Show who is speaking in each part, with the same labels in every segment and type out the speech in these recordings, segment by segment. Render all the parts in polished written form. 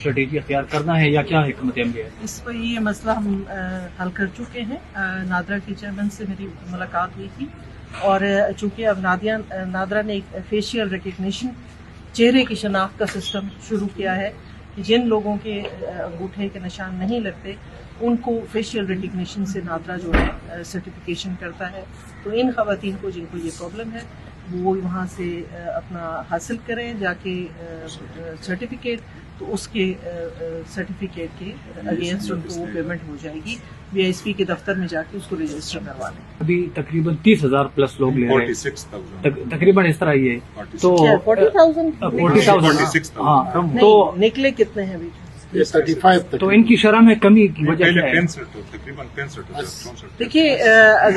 Speaker 1: Strategy اختیار کرنا ہے یا کیا حکمت عملی ہے؟
Speaker 2: اس پر یہ مسئلہ ہم حل کر چکے ہیں. نادرا کے چیئرمین سے میری ملاقات ہوئی تھی اور چونکہ اب نادرا نے ایک فیشیل ریکگنیشن چہرے کی شناخت کا سسٹم شروع کیا ہے کہ جن لوگوں کے انگوٹھے کے نشان نہیں لگتے ان کو فیشیل ریکگنیشن سے نادرا جو ہے سرٹیفیکیشن کرتا ہے. تو ان خواتین کو جن کو یہ پرابلم ہے وہ وہاں سے اپنا حاصل کریں جا کے سرٹیفکیٹ, تو اس کے سرٹیفکیٹ کے اگینسٹ ان کو وہ پیمنٹ ہو جائے گی. بی آئی ایس پی کے دفتر میں جا کے اس کو رجسٹر کروا لیں.
Speaker 1: ابھی تقریباً 30,000 پلس لوگ لے رہے ہیں, تقریباً اس طرح یہ تو
Speaker 2: 40,000
Speaker 1: ہاں, تو
Speaker 2: نکلے کتنے ہیں ابھی؟
Speaker 1: تو ان کی شرح میں کمی کی وجہ کیا ہے؟
Speaker 2: دیکھیے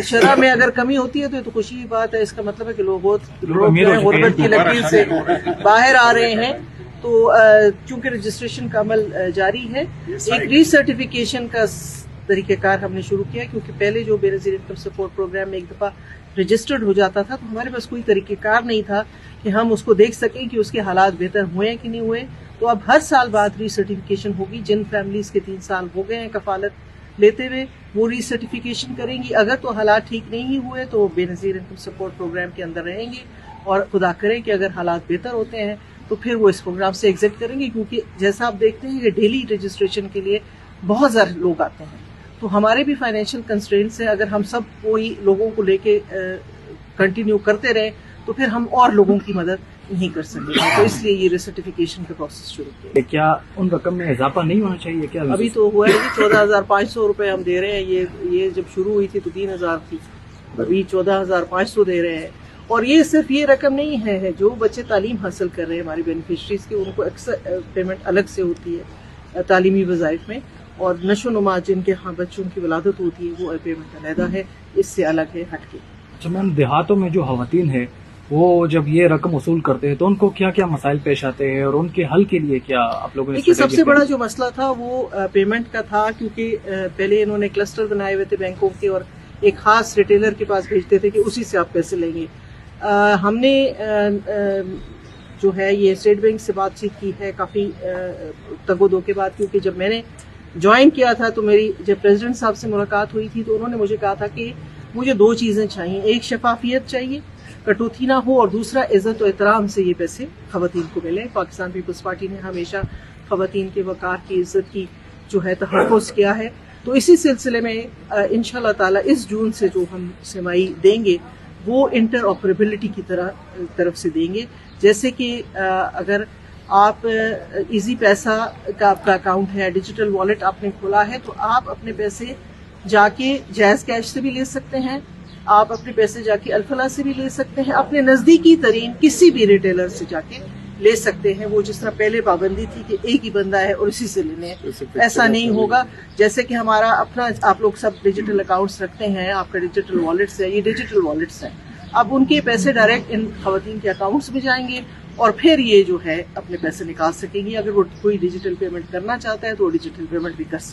Speaker 2: شرح میں اگر کمی ہوتی ہے تو یہ تو خوشی کی بات ہے. اس کا مطلب ہے کہ لوگ غربت کی لکیر سے باہر آ رہے ہیں. تو چونکہ رجسٹریشن کا عمل جاری ہے, ایک ری سرٹیفکیشن کا طریقہ کار ہم نے شروع کیا, کیونکہ پہلے جو بے نظیر انکم سپورٹ پروگرام میں ایک دفعہ رجسٹرڈ ہو جاتا تھا تو ہمارے پاس کوئی طریقہ کار نہیں تھا کہ ہم اس کو دیکھ سکیں کہ اس کے حالات بہتر ہوئے ہیں کہ نہیں ہوئے. تو اب ہر سال بعد ری سرٹیفکیشن ہوگی. جن فیملیز کے 3 سال ہو گئے ہیں کفالت لیتے ہوئے وہ ری سرٹیفکیشن کریں گی. اگر تو حالات ٹھیک نہیں ہوئے تو بے نظیر انکم سپورٹ پروگرام کے اندر رہیں گے, اور خدا کرے کہ اگر حالات بہتر ہوتے ہیں تو پھر وہ اس پروگرام سے ایگزٹ کریں گے. کیونکہ جیسا آپ دیکھتے ہیں کہ ڈیلی رجسٹریشن کے لیے بہت زیادہ لوگ آتے ہیں, تو ہمارے بھی فائنینشیل کنسٹرینٹس ہیں. اگر ہم سب کوئی لوگوں کو لے کے کنٹینیو کرتے رہیں تو پھر ہم اور لوگوں کی مدد نہیں کر سکتے. تو اس لیے یہ ریسرٹیفکیشن کا پروسیس شروع کیا.
Speaker 1: کیا ان رقم میں اضافہ نہیں ہونا چاہیے کیا؟
Speaker 2: ابھی تو ہوا ہے کہ 14,500 روپے ہم دے رہے ہیں. یہ جب شروع ہوئی تھی تو 3,000 تھی, ابھی 14,500 دے رہے ہیں. اور یہ صرف یہ رقم نہیں ہے, جو بچے تعلیم حاصل کر رہے ہیں ہمارے بینیفیشریز کے, ان کو اکثر پیمنٹ الگ سے ہوتی ہے تعلیمی وظائف میں, اور نشو و نما جن کے ہاں بچوں کی ولادت ہوتی ہے وہ پیمنٹ علیحدہ ہے, اس سے الگ ہے ہٹ کے.
Speaker 1: اچھا میم, دیہاتوں میں جو خواتین ہیں وہ جب یہ رقم وصول کرتے ہیں تو ان کو کیا کیا مسائل پیش آتے ہیں, اور ان کے حل کے لیے کیا آپ لوگوں نے؟
Speaker 2: دیکھیے سب سے بڑا جو مسئلہ تھا وہ پیمنٹ کا تھا, کیونکہ پہلے انہوں نے کلسٹر بنائے ہوئے تھے بینکوں کے, اور ایک خاص ریٹیلر کے پاس بھیجتے تھے کہ اسی سے آپ پیسے لیں گے. ہم نے جو ہے یہ اسٹیٹ بینک سے بات چیت کی ہے کافی تگ و دو کے بعد, کیونکہ جب میں نے جوائن کیا تھا تو میری جب پریزیڈنٹ صاحب سے ملاقات ہوئی تھی تو انہوں نے مجھے کہا تھا کہ مجھے 2 چیزیں چاہیے, ایک شفافیت چاہیے, کٹوتی نہ ہو, اور دوسرا عزت و احترام سے یہ پیسے خواتین کو ملیں. پاکستان پیپلز پارٹی نے ہمیشہ خواتین کے وقار کی عزت کی جو ہے تحفظ کیا ہے. تو اسی سلسلے میں انشاءاللہ تعالی اس جون سے جو ہم سمائی دیں گے وہ انٹر آپریبلٹی کی طرف سے دیں گے. جیسے کہ اگر آپ ایزی پیسہ کا آپ کا اکاؤنٹ ہے, ڈیجیٹل والیٹ آپ نے کھولا ہے, تو آپ اپنے پیسے جا کے جائز کیش سے بھی لے سکتے ہیں, آپ اپنے پیسے جا کے الفلاح سے بھی لے سکتے ہیں, اپنے نزدیکی ترین کسی بھی ریٹیلر سے جا کے لے سکتے ہیں. وہ جس طرح پہلے پابندی تھی کہ ایک ہی بندہ ہے اور اسی سے لینے ہیں, ایسا نہیں ہوگا. جیسے کہ ہمارا اپنا آپ لوگ سب ڈیجیٹل اکاؤنٹس رکھتے ہیں, آپ کا ڈیجیٹل والیٹس ہے, یہ ڈیجیٹل والیٹس ہیں. اب ان کے پیسے ڈائریکٹ ان خواتین کے اکاؤنٹس میں جائیں گے, اور پھر یہ جو ہے اپنے پیسے نکال سکیں گی. اگر وہ کوئی ڈیجیٹل پیمنٹ کرنا چاہتا ہے تو وہ ڈیجیٹل پیمنٹ بھی کر سکتے ہیں.